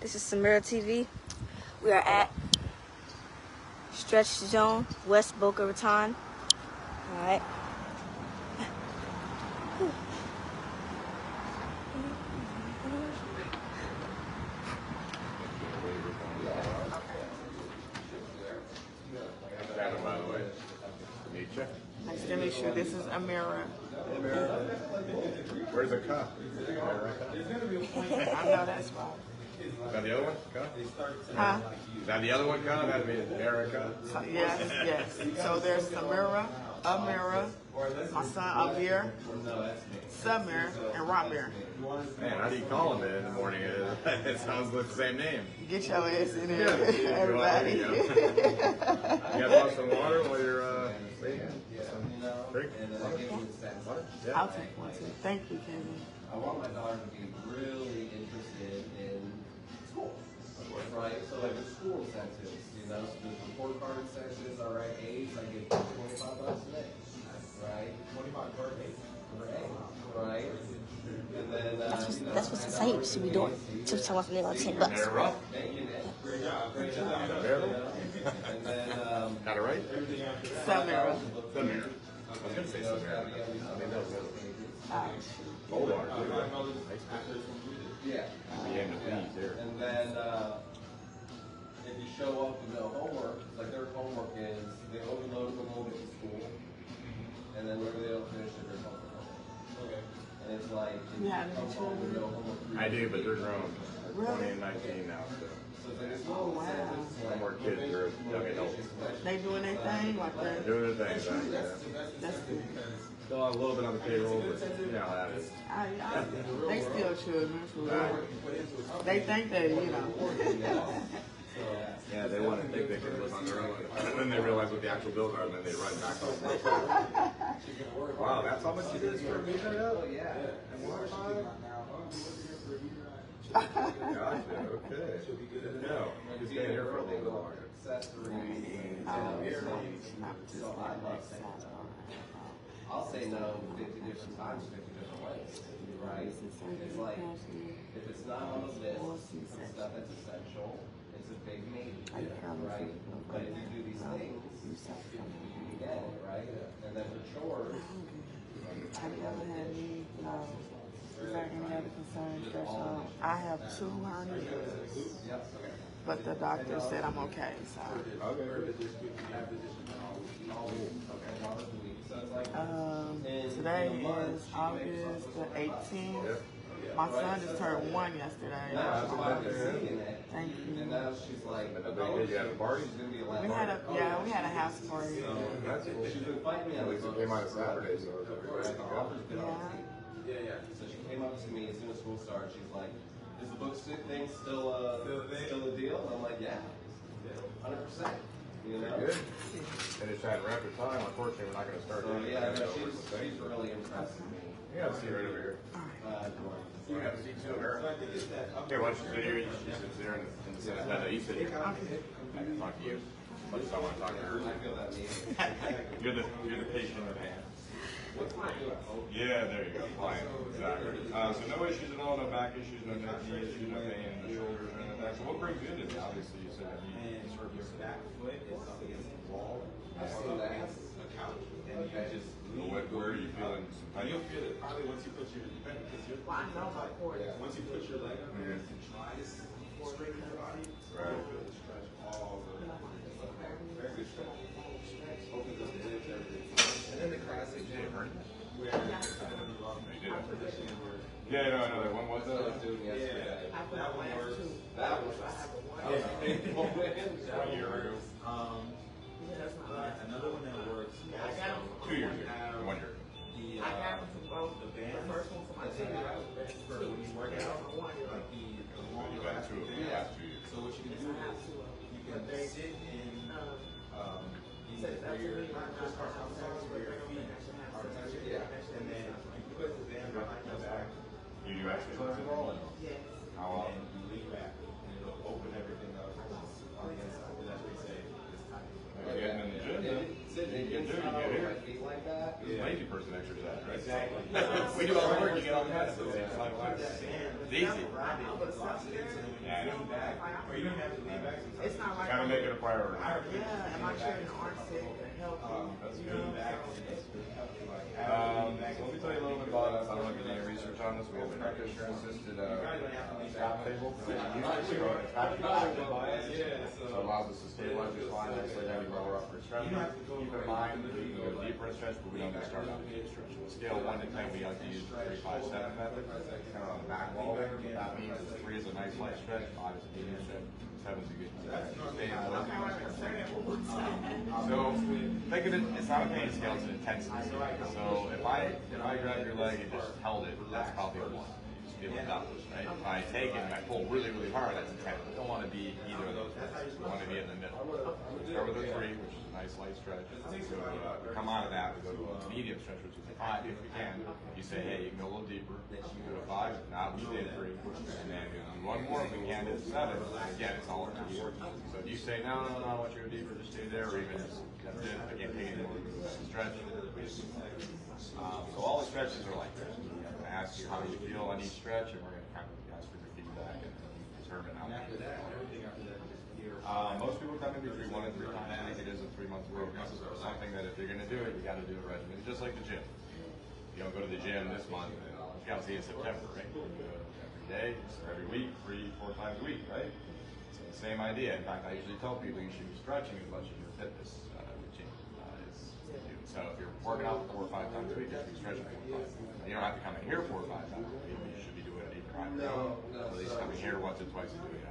This is Samira TV. We are at Stretch Zone, West Boca Raton. All right. Nice to meet you. This is Amira. Where's the cup? I know that's right. Is that the other one? Cup? Huh? Is that the other one? Cup? That'd be America. So, yes. So there's Samira, Amira, my son Amir, Samir, and Ramir. Man, how do you call him in the morning? It sounds like the same name. Get your ass in here, Yeah. everybody. You guys want some water while you're waiting? Drink? Water? Yeah. I'll take one too. Thank you, Kevin. I want my daughter to be really interested in school, right? So like the school incentives, so the report card incentives are at A's, I get $25 a day, right? 25 per A, right? And then That's what society should be doing. Should be talking about something like $10. Great job. And then Got it right? Samira. Samir. I was going to say Samir. I mean, that was good. Gold water, too. yeah. The end of these here. And then if you show up with no homework, like their homework is they overload them a little bit in school, and then whenever they don't finish it, they're home. Okay. And it's like if you come home with no homework. I do, but they're grown. Really? 20 and 19 now, so. So it's like it's little incentives. No more kids are young adults. They doing their thing like that. Doing their thing, right? Yeah. That's good. Still a little bit on the payroll, but you know how that is. They still children, for real. They think that, Yeah, they want to think they can live on their own. And then they realize what the actual bills are, and then they run back home. Wow, that's how much it is for a meter up? Yeah. And water time? Gotcha, okay. No, just stay here for a little bit longer. I'll say no 50 different times, 50 different ways, right? It's like, if it's not on the list, it's stuff that's essential, it's a big maybe, right? But if you do these things, you get it, right? And then for chores, Have you ever had any other concerns? I have 2 hernias, but the doctor said I'm okay. So. Today is August the 18th. My son just turned 1 yesterday. Thank you. and now she's like, Did you have a party? We had a house party. That's cool. she's been fighting me At on least it came out Saturday, so it was a good. Yeah. So she came up to me as soon as school started. She's like, "Is the book thing still a deal?" And I'm like, "Yeah, 100%." You know. Good. Finish that in rapid time. Unfortunately, we're not going to start. So yeah, no, she's really impressed with me. You got a seat right over here. You got a seat too, Eric. Here, why don't you sit here? You sit there in the center. No, you sit here. I can talk to you. I just don't want to talk to her. I feel that need. You're the patient at hand. Yeah, there you go. Client. Exactly. So no issues at all, no back issues, no neck, knee issues, no pain in the shoulders or anything like that. So what brings you into this? Obviously, you said that you sort of your back foot is up against the wall. I see that. A couch, and you just Where are you feeling some pain? you'll feel it probably once you put your once you put your leg up and try to straighten your body, Right. you'll feel the stretch all over. Very good stretch. Opens up the hips, everything. And then the classic where you're gonna be lost in the position where Yeah, no, I know that one was I was doing yesterday. that one works. That was. Yeah. 1 year ago. Another one that works. 2 years ago. 1 year. The band. For when you work out, like the long You've had two of them the last 2 years. So what you can do is you can sit in where your where your feet are touching, and then you put the band behind your back, You do exercise at all? Yes. How and often? you lean back, and it'll open everything up on the inside. That's what they say. It's tight. You're getting in the gym, then. Sitting You can do, you inside get with here. my feet like that. It's a lazy person exercise, right? Exactly. We do all the work, you get all the medicine. So It's like, put that band it's easy. right know, but self-care, Yeah, I know. Or you don't have to leave back. it's not like, Gotta make it a priority. yeah, and my children aren't sick, they're healthy, That's you good. know, so So let me tell you a little bit about us. I don't know if you did any research on this. We have a practitioner-assisted stop table that we use. So it's practically biased. So it allows us to stabilize your spine, isolate any lower upper extremity. Keep in mind, we can go deeper in stretch, but we don't just start out with deep stretch. On a scale of 1 to 10, we like to use the 3-5-7 method. Kind of on the back wall there. What that means is 3 is a nice light stretch, 5 is a medium stretch, 7 is a good stay in low. So think of it, it's not a pain scale, it's an intensity scale. So if I grab your leg and just held it, that's probably a 1. You just feel it up, right? If I take it and I pull really, really hard, that's a 10. We don't want to be either of those ones. We want to be in the middle. Start with a 3, which is a nice light stretch. So we come out of that, we go to a medium stretch, which is a 5 if we can. You say, hey, you can go a little deeper. You go to 5, now we stay at 3. And then do 1 more if we can to 7. Again, it's all up to you. So if you say, no, I want you to go deeper, just stay there, or even just, that's it, I can't take any more stretch. So all the stretches are like this. I'm going to ask you how you feel on each stretch, and we're going to kind of ask for your feedback and determine how much. Most people come in between 1 and 3 times a week. It is a 3-month program. So it's something that if you're going to do it, you got to do a regimen. It's just like the gym. You don't go to the gym this month, and you got to see in September, right? You do it every day, or every week, 3-4 times a week, right? So the same idea. In fact, I usually tell people you should be stretching as much as your fitness routine is. So if you're working out 4 or 5 times a week, you should be stretching 4 or 5 times. You don't have to come in here 4 or 5 times a week. You should be doing it either on your own, or at least coming here once or twice a week.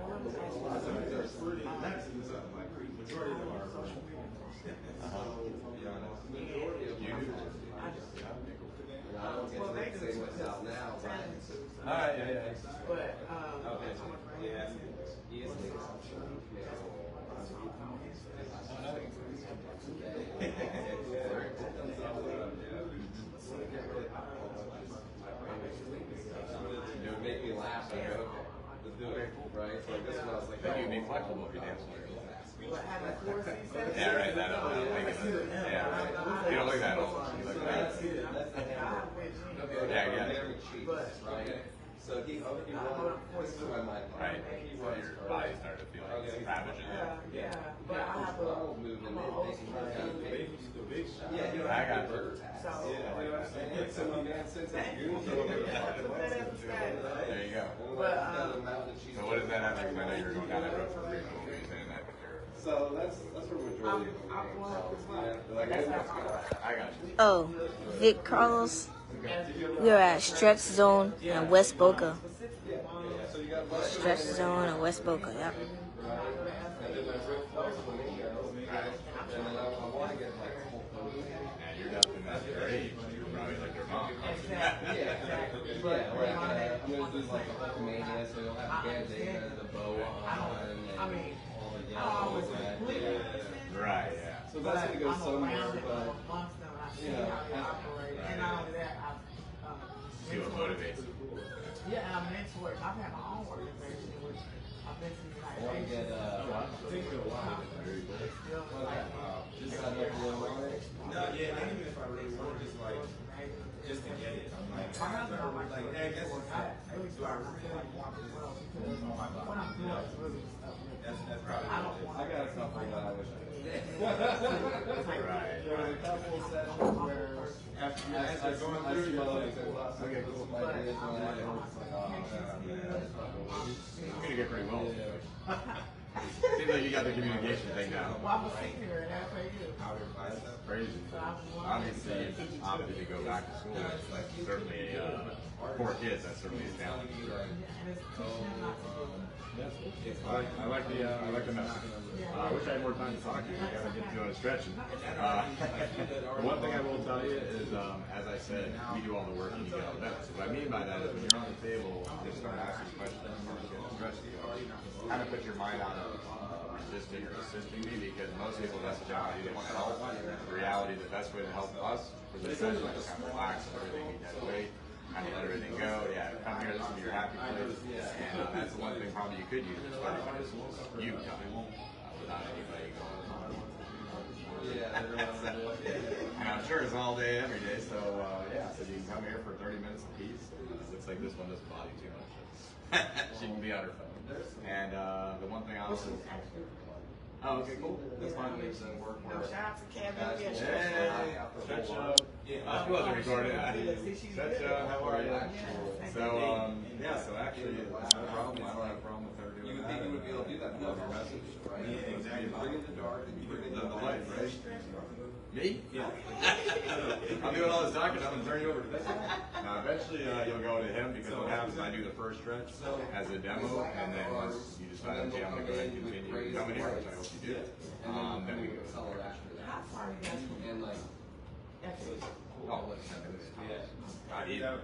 Majority of our well, they do what's out now, right? All right, yeah. but, It would make me laugh. I go, okay, let's do it, right? So like this one, I was like, I think you'd be flexible if you dance like this. but having 4 C-sections. Yeah, right. That'll make it. Yeah. You don't look that old. You look that. Yeah, yeah. very cheap, right? So he this is my mind. Right. So your body started to feel like it's ravaging. Yeah, but I have a movement. old Yeah, you know, I got you. so, So we man since it's good. There you go. but, So what does that have? Because I know you're going down that road for free. What were you saying that? So that's where majority of the I got you. Oh, Vic Carlos. We are at Stretch Zone in West Boca. Stretch Zone in West Boca, yep. And you're definitely not your age. You're probably like your mom. I'm gonna do like a whole mania, so you'll have bandana, the bow on, and all the yellow and that. Right, yeah. So that's gonna go somewhere, but and not only that, See what motivates you. yeah, and I mentor. I've had my own organization, which I've been to the I want to United get Nations. Still like, just sign up for one. No, yeah, and even if I really want, just like, just to get it, I'm like, my husband, I'm like, yeah, I guess it's I really do. I really want as well because what I'm doing is really stuff. that's probably. I don't want. I got a couple that I wish I did. Right. There was a couple sessions where After going through, you're like, okay, cool, my ideas on that, and it's like, oh, man. You're gonna get pretty well. Seems like you got the communication thing down. Well, I'm a senior, and that's what you. Crazy. Obviously, you opted to go back to school. Like, certainly, for kids, that's certainly a challenge. And it's teaching them not to do it. I like the message. I wish I had more time to talk to you. I gotta get to know the stretching. The one thing I will tell you is, as I said, we do all the work and you get all the benefits. What I mean by that is when you're on the table, just start asking questions and start getting stretched. Kind of put your mind out of resisting or assisting me, because most people message out they want to help. The reality, the best way to help us for the session is kind of relax and everything, be that weight. Kind of let everything go. Yeah, come here. This will be your happy place. And that's the one thing probably you could use is 30 minutes. You time without anybody going on. And I'm sure it's all day, every day. So yeah, so you can come here for 30 minutes apiece. It looks like this one doesn't bother you too much. She can be on her phone. And the one thing I also... Oh, okay, cool. That's fine. Lives in work. Shout out to Kevin. Yeah. Stretch, I wasn't recording. Stretch, how are you? So, yeah, so actually, it's no problem. I don't have a problem with her doing that. You would think you would be able to do that. Love your message. Right? Yeah, exactly. You bring in the dark and you bring in the light, light. right? Me? Yeah. I'm doing all this talking. I'm going to turn you over to this one. Eventually, you'll go to him because what happens is I do the first stretch as a demo, and then once you decide, okay, I'm going to go ahead and continue coming here, which I hope you do, then we go color after that. And like, oh, let's send this. Not either.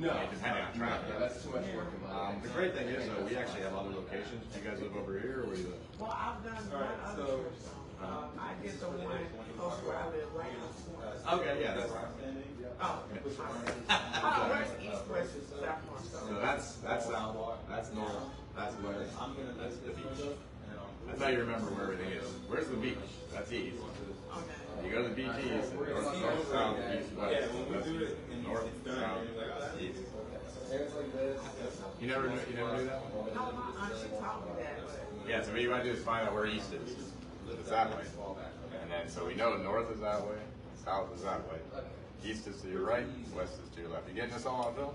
no, depending on traffic. Yeah, that's too much work in my The great thing is, though, we actually have other locations. Do you guys live over here, or where you live? Well, I've done one other church. I did the one close to where I live right now. Okay, yeah, that's Oh, where's East, West, South, North? so that's south, that's north, that's west, that's the beach. That's how you remember where everything is. Where's the beach? That's east. Okay. You go to the beach east, north, south, east, west. That's north, south, east. You never knew that one? No, my aunt, she taught me that, but. Yeah, so what you want to do is find out where east is. It's that way. And then, so we know north is that way, south is that way. East is to your right, west is to your left. You getting this all on film?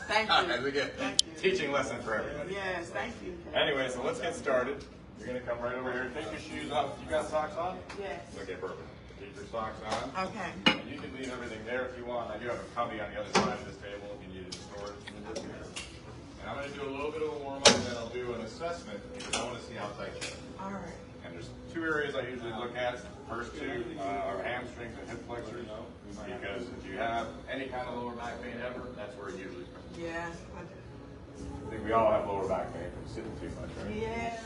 Thank you. As we get teaching lesson for everybody. Yes, thank you. Anyway, so let's get started. You're gonna come right over here. Take your shoes off. You got socks on? Yes. Okay, perfect. Keep your socks on. Okay. And you can leave everything there if you want. I do have a cubby on the other side of this table if you need it to store it. And I'm gonna do a little bit of a warm up, and then I'll do an assessment because I want to see how tight you are. All right. And there's two areas I usually look at. First two are hamstrings and hip flexors, because if you have any kind of lower back pain ever, that's where it usually comes. Yeah. I think we all have lower back pain from sitting too much, right? Yeah.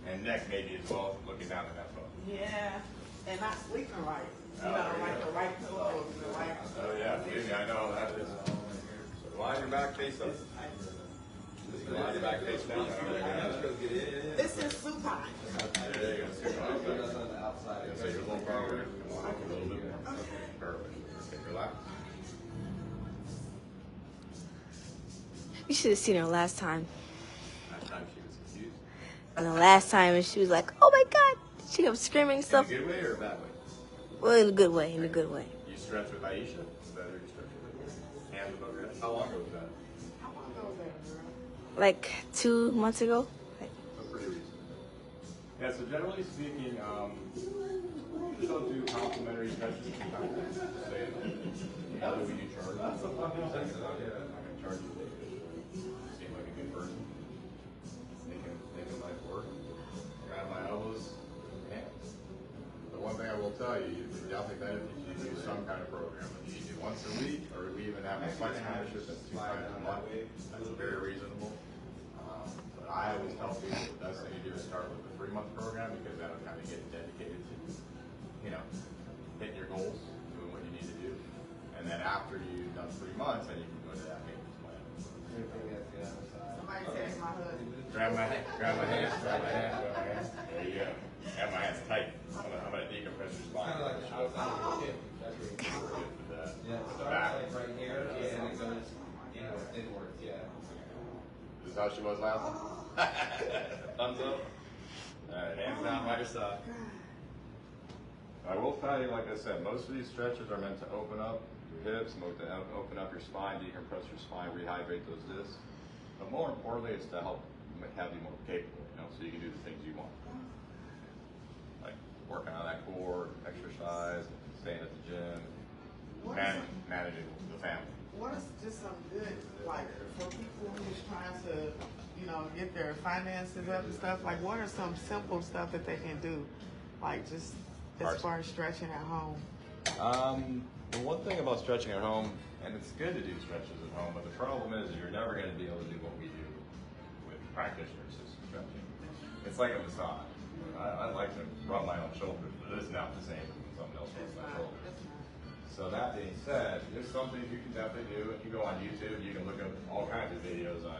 And neck maybe as well, from looking down at that phone. Yeah. And not sleeping right. You know, like the right pillow, the right. Oh yeah, believe me, I know how that is. So line your back face up. Just line your back face down. This is supine. There you go. So you're a little far away. Come on up a little bit more. Perfect. Okay, relax. You should have seen her last time. Last time she was confused. And the last time she was like, oh my God. She kept screaming In a stuff. good way or a bad way? Well, in a good way, in a good way. You stretch with Aisha? Is that who you stretch with? Hands above your head? How long ago was that? How long ago was that, girl? Like 2 months ago. So pretty recent. Yeah, so generally speaking, just don't do complimentary stretches. Say it. How do we charge? That's a fun thing. I'm not going to charge you. Seem like a good person. Making life work. Grab my elbows. Hands. The one thing I will tell you, you definitely benefit if you do some kind of program. If you do once a week, or we even have a flex membership that's 2 times a month, that's very reasonable. But I always tell people the best thing to do is start with a 3-month program, because that'll kind of get dedicated to, hitting your goals, doing what you need to do. And then after you've done 3 months, then you can go to that maintenance plan. Somebody said my husband. Grab my hand, grab my hand, grab my hand, grab my hand. There you go. Have my hands tight. I'm gonna decompress your spine. Kind of like a show. Back. Right here, and it goes inwards, yeah. This is how she was last time? Thumbs up. Alright, hands down by your side. I will tell you, like I said, most of these stretches are meant to open up your hips, open up your spine, decompress your spine, rehydrate those discs. But more importantly, it's to help have you more capable, so you can do the things you want. Like working on that core, exercise, staying at the gym, and managing the family. What is just some good, like, for people who's trying to, get their finances up and stuff, like, what are some simple stuff that they can do? Like, just as far as stretching at home. The one thing about stretching at home, and it's good to do stretches at home, but the problem is you're never going to be able to do what we do with practitioner-assisted stretching. It's like a massage. I like to rub my own shoulders, but it's not the same when something else rubs my shoulders. So that being said, there's some things you can definitely do. If you go on YouTube, you can look up all kinds of videos on,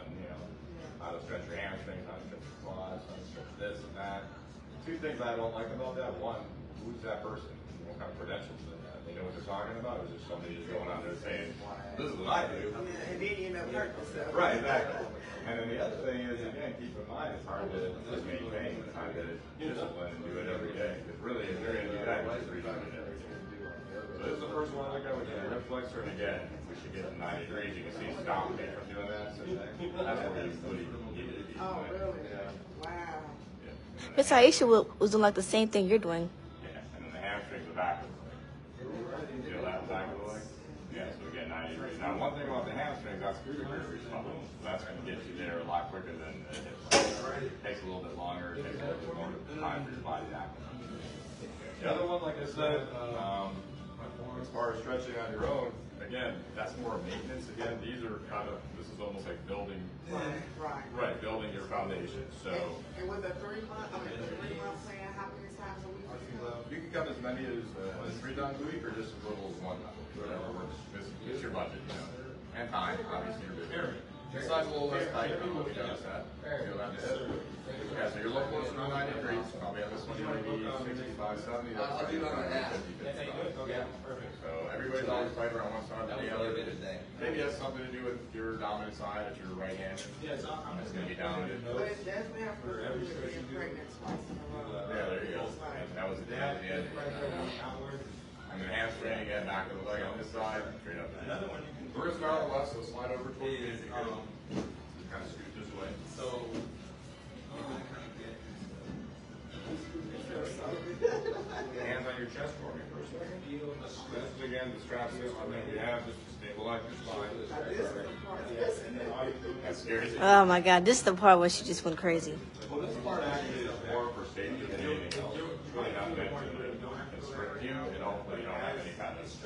how to stretch your hamstrings, how to stretch your quads, how to stretch this and that. two things I don't like about that. One, who's that person? What kind of credentials do they have? They know what they're talking about, or is there somebody just going out there saying, this is what I do? And then you end up hurting yourself. Right, exactly. And then the other thing is, again, keep in mind, it's hard to just maintain the kind of discipline and do it every day. Because really, if you're going to do that, you should redo it every day. So this is the first one I look at with the hip flexor, and again, we should get to 90 degrees. You can see it's stopping me from doing that. So that's where you really need to be. Oh, really? Wow. Yeah. Miss Aisha was doing like the same thing you're doing. Yeah, and then the hamstrings, the back of the leg. Feel that back of the leg? Yeah, so we get 90 degrees. Now, one thing about the hamstrings, that's scooter response. That's going to get you there a lot quicker than the hip flexor. It takes a little bit longer. It takes a little bit more time for your body to acclimate. The other one, like I said, as far as stretching on your own, again, that's more maintenance. Again, these are kind of, this is almost like building, right, building your foundation. So, and with a 3 month, plan, how many times a week? you can come as many as 3 times a week or just as little as 1 time, whatever works. It's your budget, you know, and time, obviously you're busy. Your size a little less tight, you know, we notice that. Feel that bit. Yeah, so you're a little closer to 90 degrees. Probably on this one, maybe 65, 70. I'll do it on an app. So everybody's always fighting around one side or the other. Maybe it has something to do with your dominant side, if you're right-handed. It's going to be dominant. But it definitely have to do with being pregnant twice in a row. Yeah, there you go. And that was the end. I'm going to hamstring again, back of the leg on this side, straight up. We're going to start on the left, so slide over towards me. Kind of scoot this way. So, hands on your chest for me for a second. This is again the strap system that we have just to stabilize your spine. That's scary. Oh my God, this is the part where she just went crazy. Well, this part actually is more for safety than anything else. It's really not meant to constrict you, and hopefully you don't have any kind of issue.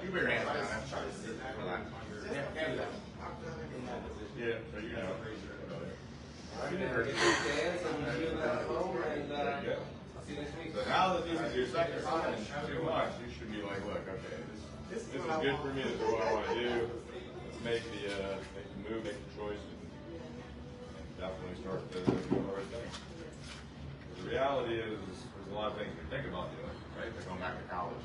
You put your hands on that. Relax. Yeah, so you know. So now that this is your second time too much, you should be like, look, okay, this is good for me. This is what I want to do. Let's make the move, make the choice, and definitely start to do the right thing. The reality is, there's a lot of things we think about doing, right? Like going back to college.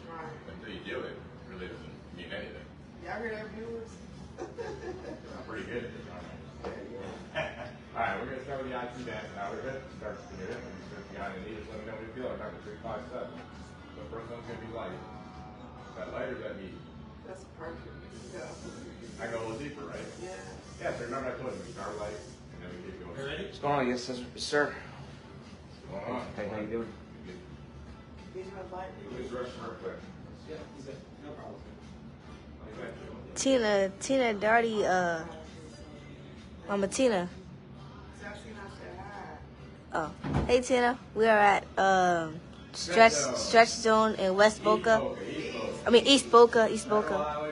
Until you do it, it really doesn't mean anything. Y'all heard that, viewers? I'm pretty good at it, aren't I? All right, we're going to start with the IT dance now. We're going to start to get it. When you start to get on your knees, let me know what you feel. I'm talking 3, 5, 7. So the first one's going to be light. Is that light or is that medium? That's perfect. Yeah. I go a little deeper, right? Yeah. Yeah, so remember I told you, we start light and then we keep going. You ready? What's going on? Yes, sir. What's going on? Hey, how you doing? Did you invite me? Please rush real quick. Yeah, he said, no problem. Tina Darty, Mama Tina. Oh, hey Tina, we are at stretch zone in West Boca. I mean East Boca, East Boca.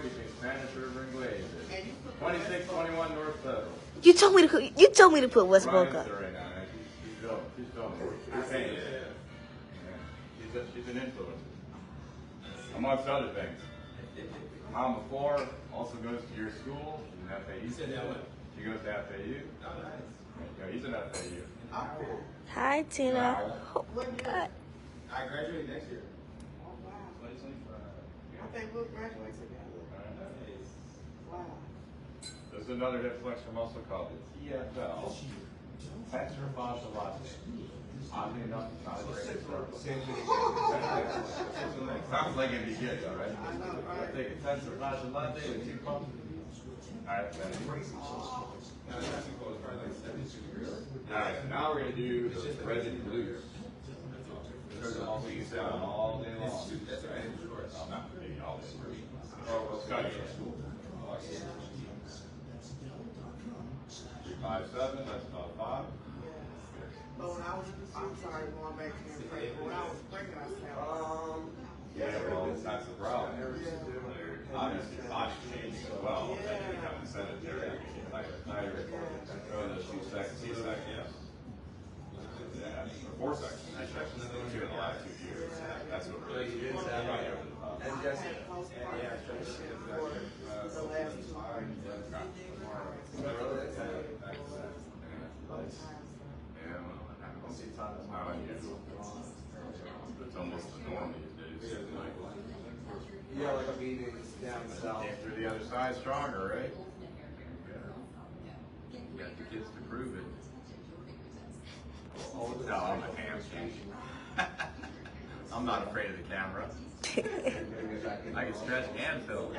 2621 North Federal. You told me to put West Boca. She's an influence, amongst other things. Mama Four also goes to your school. She's an FAU. You said that one? She goes to FAU. Oh, nice. Yeah, he's an FAU. Hi Tina. I graduate next year. Oh, wow. 2025. I think we'll graduate together. Wow. There's another hip flexor muscle called the TFL. Tensor fascial lateral. Oddly enough, it's not a great example. Sounds like it'd be good though, right? I know, right? Take a tensor fascial lateral with 2 pumps. Alright, alright, now we're going to do the threaded glutes. Those are also used all day long. Well, not maybe all day. We'll study in school. 3, 5, 7, that's about 5. But when I was, I'm sorry, going back to the pregnant. When I was pregnant, I said, Yeah, well, that's the problem. Obviously, body's changing as well. And you become sedentary. C-section, yes. Yeah, 4 sections. 2 in the last 2 years. That's what really is. and Jesse, the last 2 Yeah, well, I don't see time. Came through the other side stronger, right? You got the kids to prove it. No, I'm a hamstring. I'm not afraid of the camera. I can stretch and film,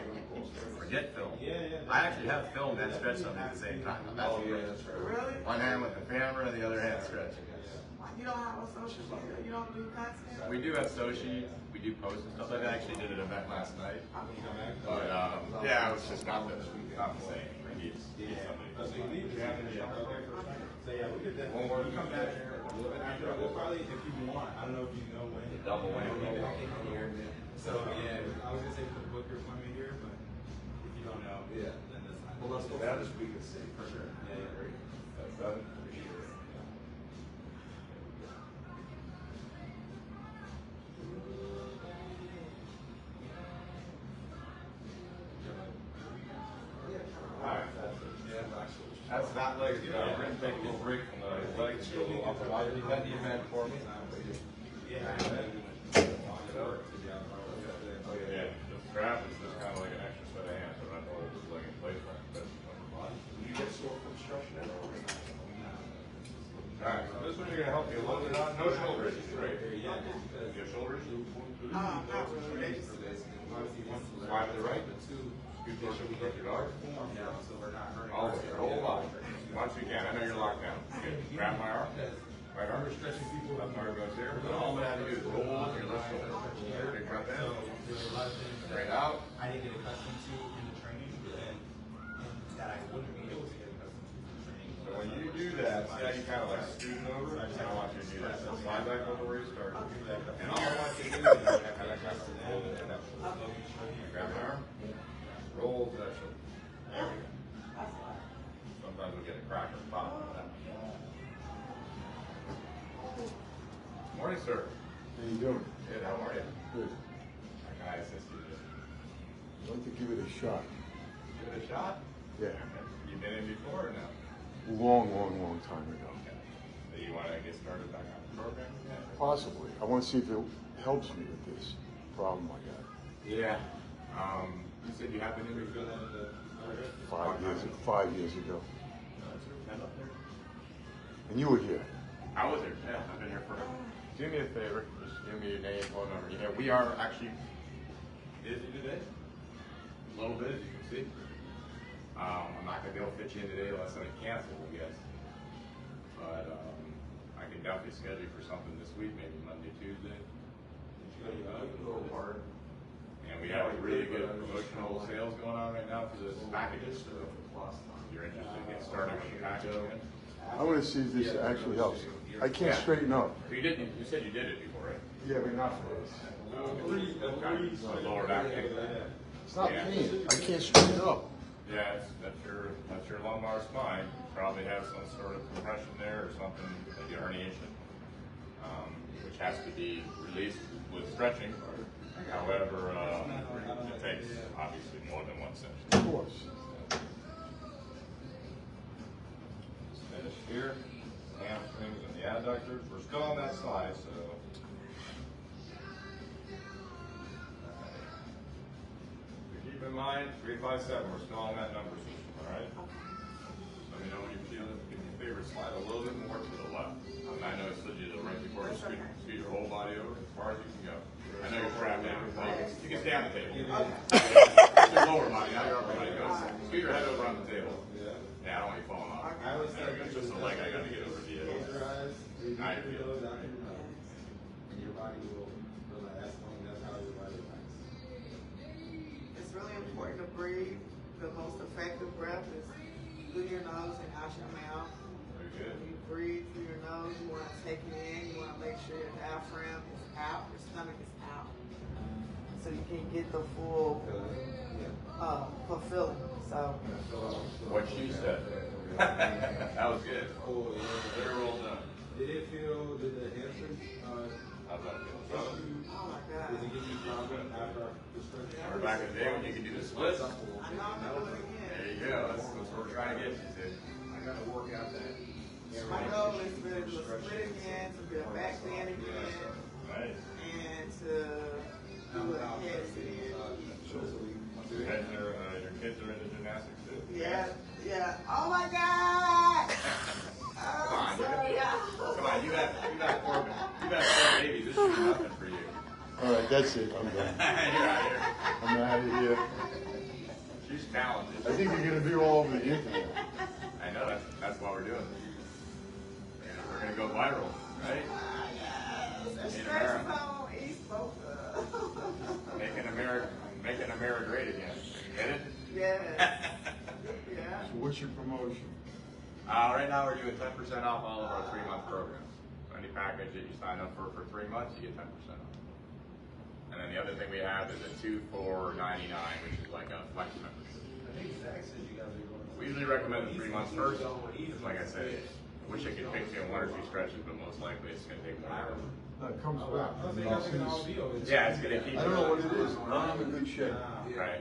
or get film. I actually have filmed and stretched something at the same time. Really? One hand with the camera and the other hand stretching. You don't have a social media? You don't do content? We do have Sochi, we do post and stuff like that. I actually did an event last night. But yeah, it was just not the same. We need somebody. So yeah, we could definitely come back here a little bit after. We'll probably, if you want, I don't know if you know when. Double whammy. So yeah, I was gonna say put book your appointment here, but if you don't know, then that's fine. Well, let's go down this week and see. For sure. Yeah, great. That's better. Appreciate it. That's that leg. We're going to take a little break from the legs. Go a little upper body. Is that the event for me? Yeah. Yeah. The strap is just kind of like an extra set of hands. So I don't hold this leg in place right. But you get sore from stretching it over. Alright, so this one you're going to help you a little bit on. No shoulder issues, right? You have shoulder issues? Not really. Slide to the right. Scoot your shoulder up your dog. All over your whole body. Once you can. I know you're locked down. Good. Grab my arm. Right arm. Left arm goes here. And all I'm going to have to do is roll your left shoulder. Big breath in. Straight out. I didn't get accustomed to in the training, and that I wouldn't be able to get accustomed to in the training. So when you do that, see how you kind of like scooting over? I don't want you to do that. So slide back over where you started. And all I want you to do is kind of roll to that shoulder. Grab my arm. Roll to that shoulder. There we go. Sometimes we'll get a crack at the bottom of that. Morning, sir. How you doing? Good, how are you? Good. How can I assist you today? I'd like to give it a shot. Give it a shot? Yeah. You been in before or no? Long time ago. Okay. So you want to get started back on the program again? Possibly. I want to see if it helps me with this problem I got. Yeah. You said you have been in before that? 5 years ago. And you were here. I was here, yeah. I've been here forever. Do me a favor, just give me your name, phone number. You know, we are actually busy today. A little bit, as you can see. I'm not going to be able to fit you in today unless I cancel, I guess. But I can definitely schedule you for something this week, maybe Monday, Tuesday. A little hard. And we have really good promotional sales going on right now for this packages. So if you're interested in getting started with the package again. I want to see if this actually helps. I can't straighten up. You didn't. You said you did it before, right? Yeah, but not for this. So lower back pain. It's not pain. I can't straighten up. Yeah, that's your lumbar spine. You probably have some sort of compression there or something, like a herniation, which has to be released with stretching. However, it takes obviously more than one session. Of course. Finish here, hamstrings and the adductors. We're still on that side, so. Keep in mind, 357, we're still on that number system, all right? Let me know when you feel it. Give me a favor, slide a little bit more to the left. I know it's you right before you scoot your whole body over as far as you can go. I know you're strapped down. You can stay on the table. Your lower body, not your upper body. Go. Scoot your head over on the table. Yeah, I don't want you falling off. It's just a leg I got to get over to you. Now you feel it. Your body will relax. That's how your body relaxes. It's really important to breathe. The most effective breath is through your nose and out your mouth. Very good. When you breathe through your nose, you want to take it in. You want to make sure your diaphragm is out, your stomach is out, so you can get the full fulfilling. So What she said. That was good. Oh, yeah. Very well done. Did the hamstring, How's that feel? oh my God, did it give you problem after the stretch? Remember back in the day when you could do the splits? I know I'm gonna do it again. There you go. That's what we're trying to get you to. I gotta work out that. My goal is to do a split again, to do a back bend again, Nice. and to do a head stand. And your kids are into gymnastics too? Yeah, yeah. Oh my God! Come on, sorry, come on, you got four babies. This should be nothing for you. All right, that's it. I'm done. You're out of here. I'm out of here. She's talented. I think you're going to be all over the internet. I know, that's why we're doing this. We're going to go viral, right? In America. East Boca. Making America great again. Get it? Yes. Yeah. So what's your promotion? Right now we're doing 10% off all of our 3-month programs. Any package that you sign up for 3 months, you get 10% off. And then the other thing we have is a 2 for $99, which is like a flex membership. We usually recommend the 3 months first. Just like I said, I wish I could fix you in 1 or 2 stretches, but most likely it's going to take more hours. No, it comes back. I mean, as soon as- Yeah, it's going to keep. I don't know what it is. I'm in a good shape. Right.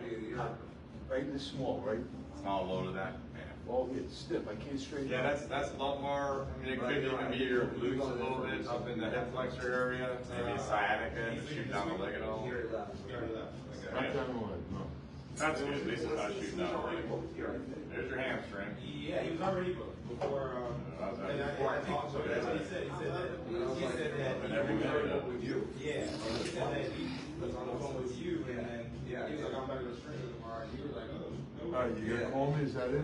Right in the small, right? Small load of that. Yeah. Well, it's stiff. I can't straighten Yeah, it. that's lumbar. I mean, it could even be your glutes a little bit up in the hip flexor area, maybe sciatica, shoot down the leg at all. Right down the leg, no. That's good. At least it's not shooting down the leg. There's your hamstring. Yeah, he was already before. I think so. That's what he said. He said that And every minute. with you. Yeah, and he said that he was on the phone with you, and then he was like, "I'm back to the stream tomorrow." And you were like, "Oh." All right, you gonna call me? Is that it?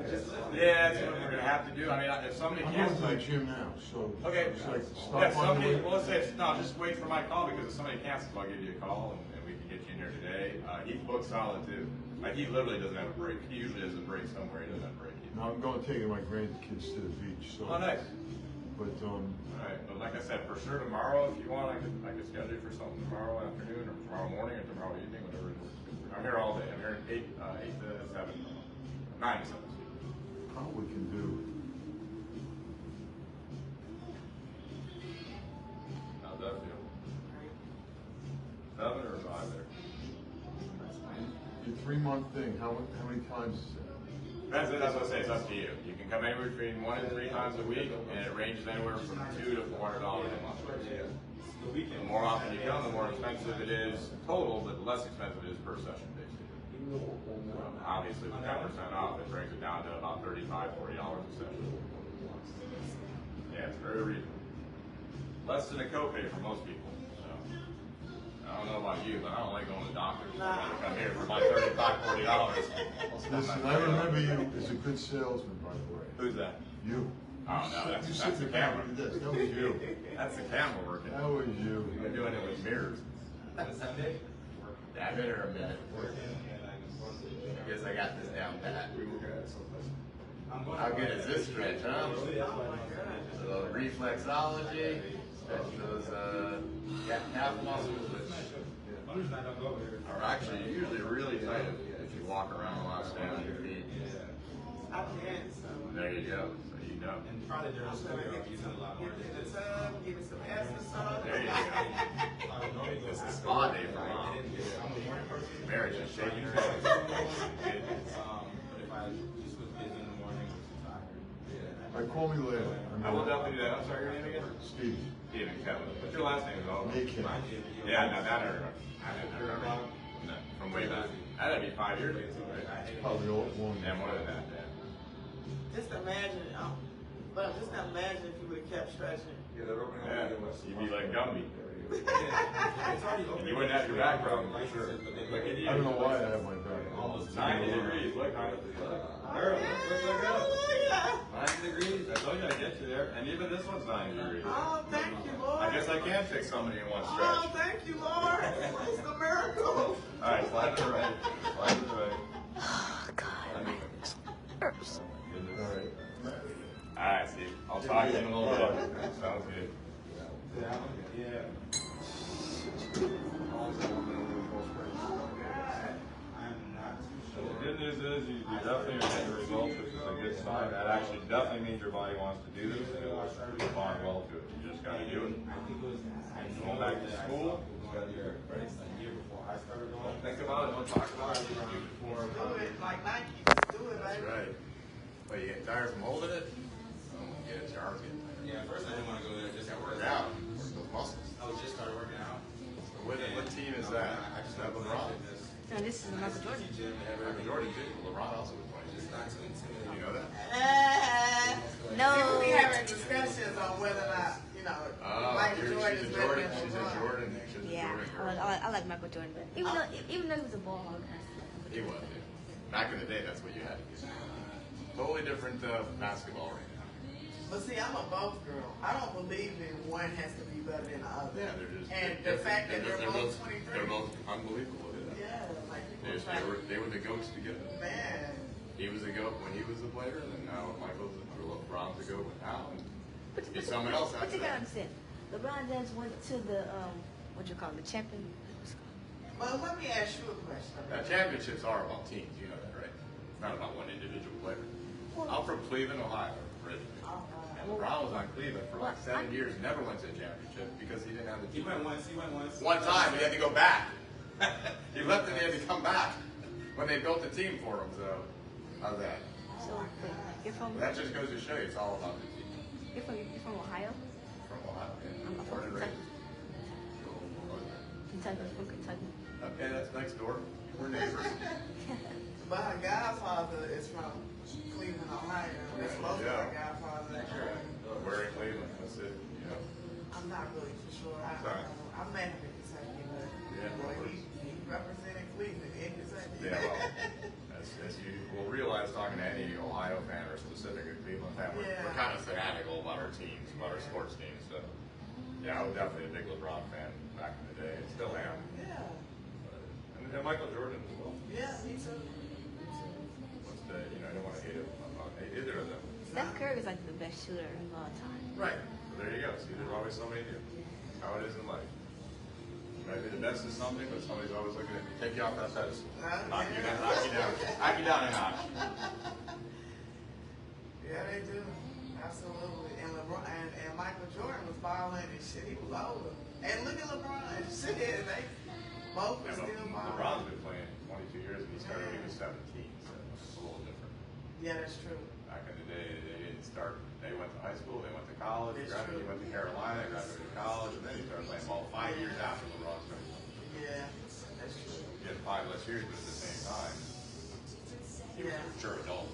Yeah, that's what we're gonna have to do. I mean, if somebody I'm can't, going to the gym now, so okay. it's like Yeah, stop on the somebody. way. Well, let's say no. Just wait for my call because if somebody cancels, I'll give you a call and we can get you in here today. He's booked solid too. Like he literally doesn't have a break. He usually has a break somewhere. He doesn't have a break. No, I'm going to take my grandkids to the beach. So. Oh, nice. But All right, but like I said, for sure tomorrow, if you want, I could schedule you for something tomorrow afternoon or tomorrow morning or tomorrow evening, whatever it is. I'm here all day. I'm here 8 to 7, 9 to 7. how we can do? How's that feel? 7 or 5 there? Your 3-month thing. How many times is that? That's it. That's what I say. It's up to you. You can come anywhere between 1 and 3 times a week, and it ranges anywhere from $200 to $400 a month. The more often you come, the more expensive it is total, but the less expensive it is per session, basically. Obviously, with 10% off, it brings it down to about $35, $40 a session. Yeah, it's very reasonable. Less than a copay for most people. So, I don't know about you, but I don't like going to the doctor. So I'd rather come here for my $35, $40. Listen, I remember you as a good salesman, by the way. Who's that? You. Oh no, that's You the sit camera. down and do this. That was you. That's the camera working. That was you. You're doing it with mirrors. Sunday. Yeah, I better a minute. I guess I got this down pat. How good is this stretch, huh? A little reflexology. Stretch those calf muscles, which are actually usually really tight if you walk around a lot, stand on your feet. I can't. So. There you go. So you know. And probably I'm there's gonna get in the tub, give me some exercise. There you go. It's a spa day for me. Mary's just shaking her head. But if I just was busy in the morning, was tired. All right, call me later. I will definitely do that. I'm sorry, your name again? Steve. Steven Kevin. What's your last name? Nick. Yeah, no, that I remember. No, from way back. That'd be 5 years ago, right? Probably all one. Yeah, more than that, yeah. Just imagine, but just imagine if you would have kept stretching. Yeah, you'd be like Gumby. It's already And you wouldn't have your back problem, for sure. Look at you. I don't know why I have my back. Almost 90 degrees. Look, Girl, look up. 90 degrees. I told you I'd get you there. And even this one's 90 degrees. Oh, thank you, Lord. I guess I can fix somebody in one Oh, stretch. thank you, Lord. It's a miracle. All right, slide to the right. Slide to the right. Oh, God. Hurts. All right. All right, Steve. I'll talk to you in a little bit. Sounds good. Yeah. I'm not too The sure. good news is you definitely are getting results, which is a good sign. That actually definitely means your body wants to do this and it wants to respond well to it. You just got to do it. I think it was Going back to school, a year before I started going. don't think about it, don't talk about it. Do it like Nike. Just do it, That's baby. right. But you get tired from holding it? Oh, yeah, it's your arms getting tired. Yeah, at first I didn't want to go there just to Work work out, work those muscles. I was just started working out. What team is that? I just Is that LeBron? And this is Michael Jordan. Michael Jordan too. LeBron also was playing. You know that? No. People be having discussions on whether or not, Michael Jordan is better than She's a LeBron. Jordan. She's a Yeah, Jordan. I like Michael Jordan better. Even though he was a ball hog. He was. Yeah. Back in the day, that's what you had to do. Totally different basketball right now. But see, I'm a both girl. I don't believe in one has to be better than the other. Yeah, they're just. And the fact that they're both 23. They're both unbelievable. Yeah, like people They were the goats together. man. He was a goat when he was a player, and then now Michael's or LeBron's a goat now, and he's someone else But after you gotta that. understand, LeBron James went to the what you call it, the champion. Well, let me ask you a question. Now, championships are about teams, you know that, right? It's not about one individual player. I'm from Cleveland, Ohio, originally. And LeBron was on Cleveland for like 7 years, never went to a championship because he didn't have the He team. went once. One time, he had to go back. He left and he had to come back when they built the team for him, so how's that? So you're from That just goes to show you it's all about the team. you're from Ohio. From Ohio, yeah. I'm from Born and Kentucky. raised. Kentucky, from Kentucky. Okay, that's next door. We're neighbors. But her godfather is from Cleveland, Ohio. That's most of her godfather. We're in Cleveland, that's it. You know. I'm not really for sure. Sorry. I'm mad at Kentucky, but Yeah, no boy, worries. he represented Cleveland in Kentucky. Yeah, well, as you will realize, talking to any Ohio fan or specifically Cleveland fan, we're kind of fanatical about our teams, about our sports teams. So, yeah, I was definitely a big LeBron fan back in the day, and still am. Yeah. And Michael Jordan as well. Yeah, me too. What's the, I don't want to hate either of them. Steph Curry is like the best shooter of all time. Right. So there you go. See, there's always somebody new. How it is in life. You might be the best at something, but somebody's always looking at you. Take you off that pedestal. Knock you down. Knock you down a notch. Yeah, they do. Absolutely. And LeBron and Michael Jordan was balling and shit. He was older. And look at LeBron. Shit, they both were still balling. LeBron's been playing 22 years and he started when he was 17, so it's a little different. Yeah, that's true. Back in the day, they didn't start, they went to high school, they went to college, It's he true. went to Carolina, graduated to college, and then he started playing ball 5 years after LeBron started. Yeah, that's true. He had 5 less years, but at the same time, he was a mature adult.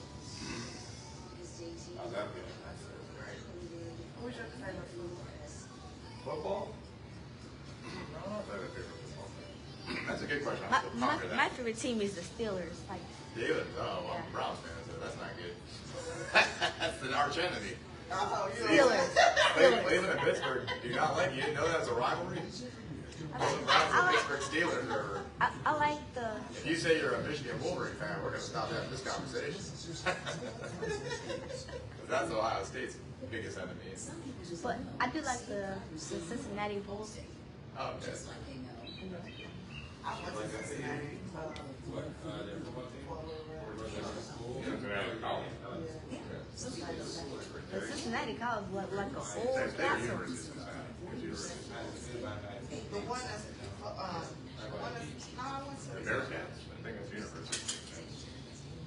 How's that feel? That's great. Who's your favorite food? Football? I don't know if I have a favorite football team. That's a good question. I'm still My pondering that. favorite team is the Steelers. Like Steelers? Oh, well, I'm a Browns fan, so that's not good. That's the arch enemy. Oh, you Steelers. Cleveland and Pittsburgh do not like you. Didn't know that's a rivalry? Cleveland Browns and Pittsburgh Steelers are. I like the. If you say you're a Michigan Wolverine fan, we're going to stop having this conversation. That's Ohio State's biggest enemy. But I do like the Cincinnati Bulls. Oh, okay. I went to Cincinnati. The Cincinnati College was like an old State castle. University of Cincinnati. The one that's, no, I went to The Bearcats. I think it's University.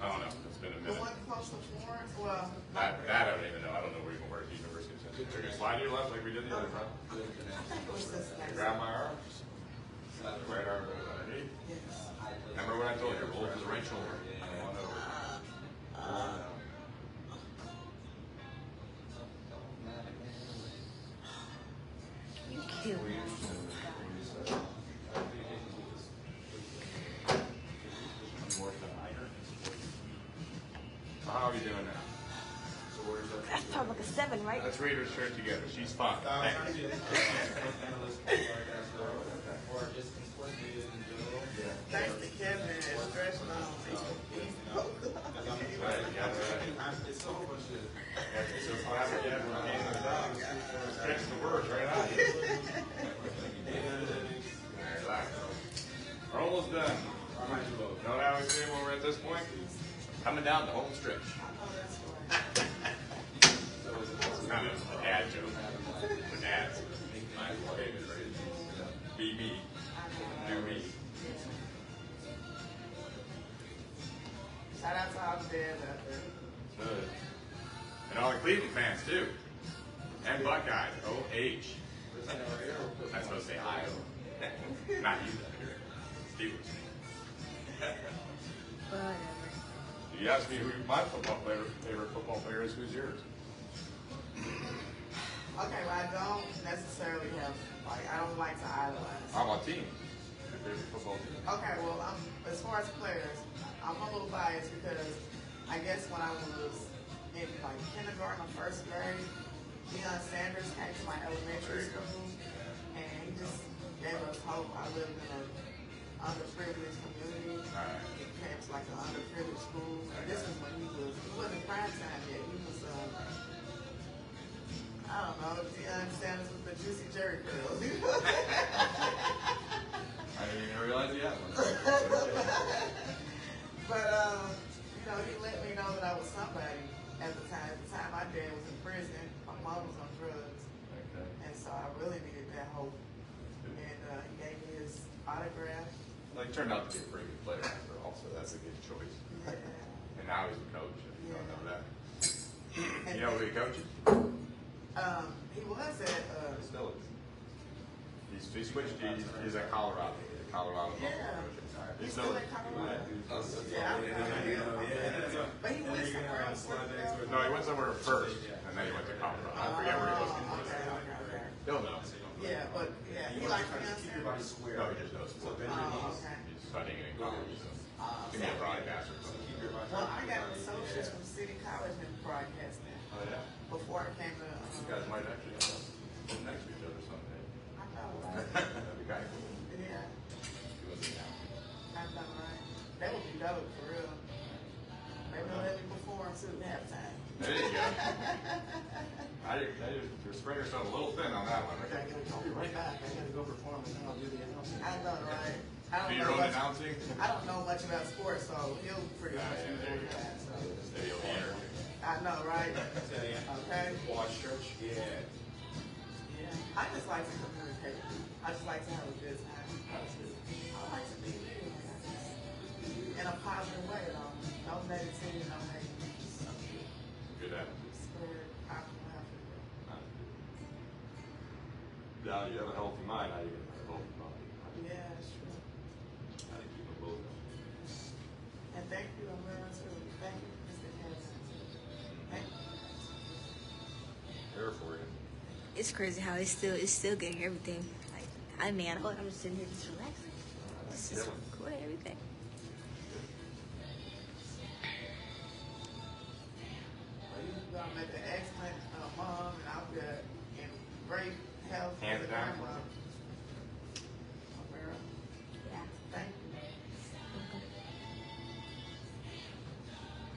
I don't know. It's been a the minute. one close to Florence. Well, That I don't even know. I don't know even where the University of Cincinnati. They're going to slide to your left like we did the other time. I think it was Cincinnati. Grab my arm. The right arm goes underneath. Remember what I told you? Roll to the right shoulder. One over. You cute. How are you doing now? That's probably like a 7, right? Let's read her shirt together. She's fine. Thank you. Thanks to Kevin and Stretch on. Right, yeah, right. It's so much shit. So classic, yeah, we're getting this out. Stretch the words right out here. Relax. We're almost done. You know what I always say when we're at this point? Coming down the home stretch. It's kind of a dad joke. For dads. My favorite phrase. Be me. Do me. Shout out to all the dads out there. Good. And all the Cleveland fans too. And Buckeyes. O-H. I'm supposed to say I-O. Not you, Steelers. Whatever. You asked me who my favorite football player is. Who's yours? Okay, well, I don't necessarily have, like, I don't like to idolize. I'm on team. Your favorite football team? Okay, well, as far as players, I'm a little biased because I guess when I was in like kindergarten or first grade, Deion Sanders came to my elementary school, and he just gave us hope. I lived in an underprivileged community. He came to like an underprivileged school. This was when he wasn't prime time yet. He was, I don't know, Deion Sanders with the juicy jerry curls. I didn't even realize he had one. But, you know, he let me know that I was somebody at the time. At the time, my dad was in prison. My mom was on drugs. Okay. And so I really needed that hope. And he gave me his autograph. Like, turned out to be a pretty good player after all, so that's a good choice. Yeah. And now he's a coach, if you don't know that. And You know who he coaches? he was at, Still is. He switched. He's at Colorado. Colorado. yeah. He's Still at Colorado. Yeah, but he went somewhere else. No, he went somewhere first, and then he went to Colorado. I forget where he was. Okay. He'll know. Yeah, but yeah, he likes me. No, he just knows. Okay. He's studying it in college, so he can be a broadcaster. Well, I got an associate's from City College in broadcasting Oh yeah. before I came to. You guys might actually sit next to each other someday. I know, right? That'd be kind of cool. Yeah, He was in town. I know, right? That would be dope for real. Maybe they'll let me perform too halftime. There you go. You're spreading yourself a little thin on that one. Okay, I'll be right back. I gotta go perform and then I'll do the announcing. I know, right? Do your own announcing? I don't know much about sports, so he'll pretty much be doing that. So. Maybe you'll be here. I know, right? Okay. Watch church? Yeah. Yeah. I just like to communicate. I just like to have a good time. I like to be in a positive way, though. No negativity, no hate. Good attitude. Spread optimal happiness. Now you have a healthy mind. How you get a healthy body? Yeah, that's true. How do you keep them both? And thank you, Amira, too. Thank you, Mr. Hanson. Thank you. There for you. It's crazy how it's still getting everything. Like, I mean, I feel like I'm just sitting here just relaxing. Just recording everything. Well, you make an excellent mom, and I'll be in great health. Hands as a down. grandma. Amira, Yeah. thank you.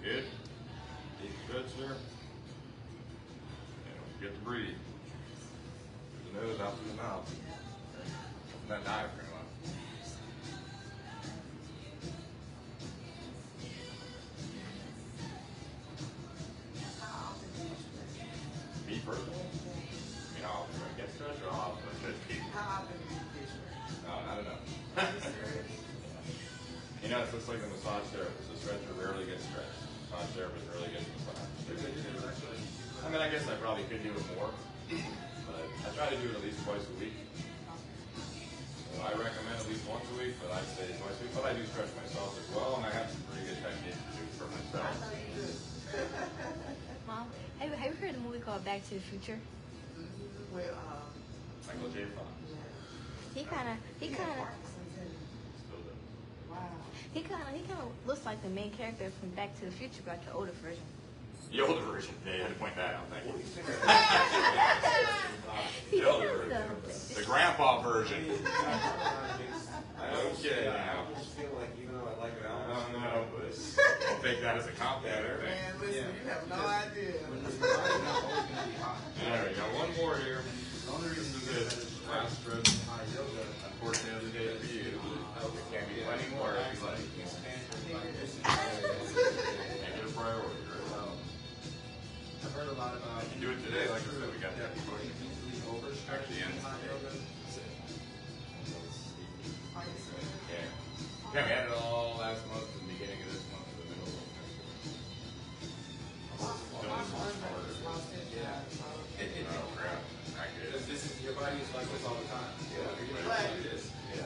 Good. Deep good, sir. And get to breathe. Through the nose, out through the mouth. Open that diaphragm up. How often do you stretch? Me personally? You know, I'm gonna get stretched or off, but just keep. How often do you get stretched? No, not enough. Are you serious? You know, it's just like a massage therapist. The stretcher rarely gets stretched. Massage therapist rarely gets massaged. I mean, I guess I probably could do it more, but I try to do it at least twice a week. So I recommend at least once a week, but I say twice a week. But I do stretch myself as well, and I have some pretty good techniques to do for I myself. know you do. Mom, have you heard the movie called Back to the Future? With, Michael J. Fox. yeah. He kind of Parkinson's in it. Still does. Wow. he kind of looks like the main character from Back to the Future, but like the older version. The older version. Yeah, you had to point that out. Thank you. He The older is, version. though. The grandpa version. Okay, I now. just feel like even though I like it, I don't know, but I'll take that as a compliment. Man, listen, you have no idea. There we go. One more here. This is it. Last stretch. Unfortunately, the day for you. There can't be plenty more if you like. Make it a priority. I've heard a lot about. You can do it today. Like I said, we got that promotion. Actually, ends today. Yeah. Yeah, we had it all last month, the beginning of this month, the middle of next month. Oh, crap. Not good. This is your body is like this all the time. Yeah. You're gonna do this. Yeah.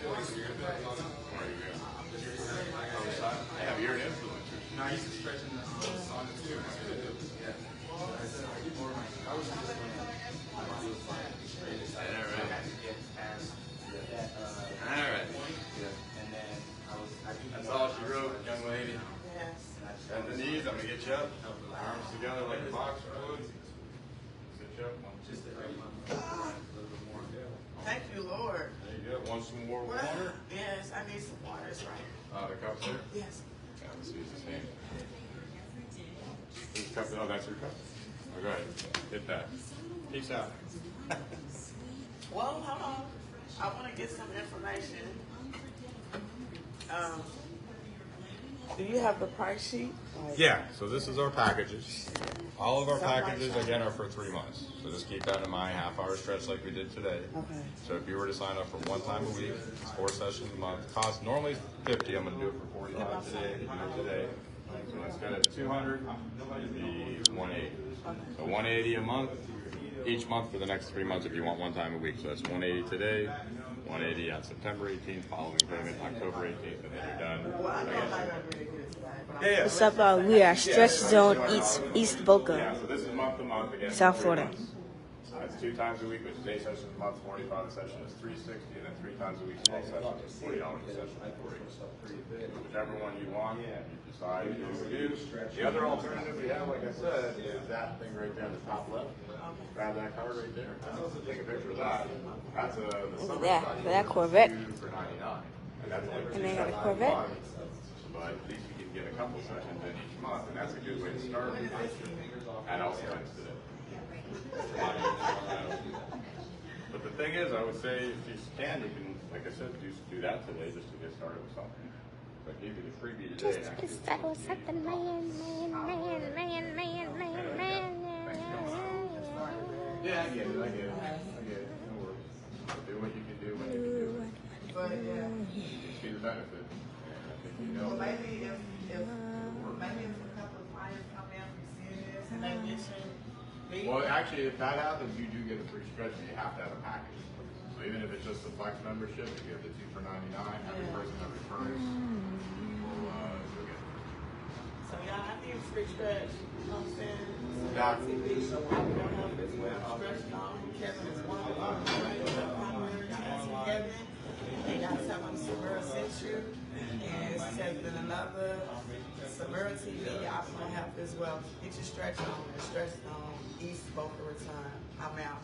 Feeling so you're gonna do it all the time. Where you go? Thank you, Lord. There you go. Want some more What? water? Yes, I need some water. It's right. The cup's there? Yes. Yeah, let's use his hand. This cup, oh, that's your cup. Oh, go ahead. Hit that. Peace out. Well, hold on. I want to get some information. Do you have the price sheet? Like, Yeah, so this is our packages. All of our packages, again, are for 3 months. So just keep that in mind, half-hour stretch like we did today. Okay. So if you were to sign up for 1 time a week, it's 4 sessions a month. Cost normally $50. I'm going to do it for 45 today. Do it today. So instead of 200, it'd be 180. So 180 a month, each month for the next 3 months if you want 1 time a week. So that's 180 today, 180 on September 18th, following payment October 18th, and then you're done. Well, I know I'm not going to really get it today, but Yeah, yeah. What's up? We are Stretch Zone East Boca, Yeah, so this is month to month again. South 3 Florida. months. That's 2 times a week, which is 8 sessions a month. 45 a session is $360, and then 3 times a week, 12 sessions is $40 a session. Whichever one you want, you decide to do. The other alternative we have, like I said, is that thing right there in the top left. Grab that card right there. Take a picture of that. That's the Look summer at that. session. For that Corvette. For $99, and that's only And they got a 2 Corvette. But at least you can get a couple sessions in each month, and that's a good way to start. And also thanks to it. But the thing is, I would say if you can, you can, like I said, do that today just to get started with something. So I gave you the freebie today. Just to get started with something, man. Yeah, I get it. No worries. Do what you can do when you can do it. But yeah. You see the benefit. And I think you know. Well, maybe if a couple of clients come in from seeing this and they mention me. Well, actually, if that happens, you do get a free stretch, and you have to have a package. So even if it's just a Flex membership, if you have the 2 for $99, every person that returns will get it. So y'all, I need a free stretch. You know what I'm saying? Yeah. TV, so I'm gonna help as well. Stretch on. Kevin is one of them. Right? Y'all ask Kevin. And y'all tell him Samira sent you. And it's taking another Samira TV. Y'all gonna help as well. Get your stretch on and stretch on. East Boca Raton. I'm out.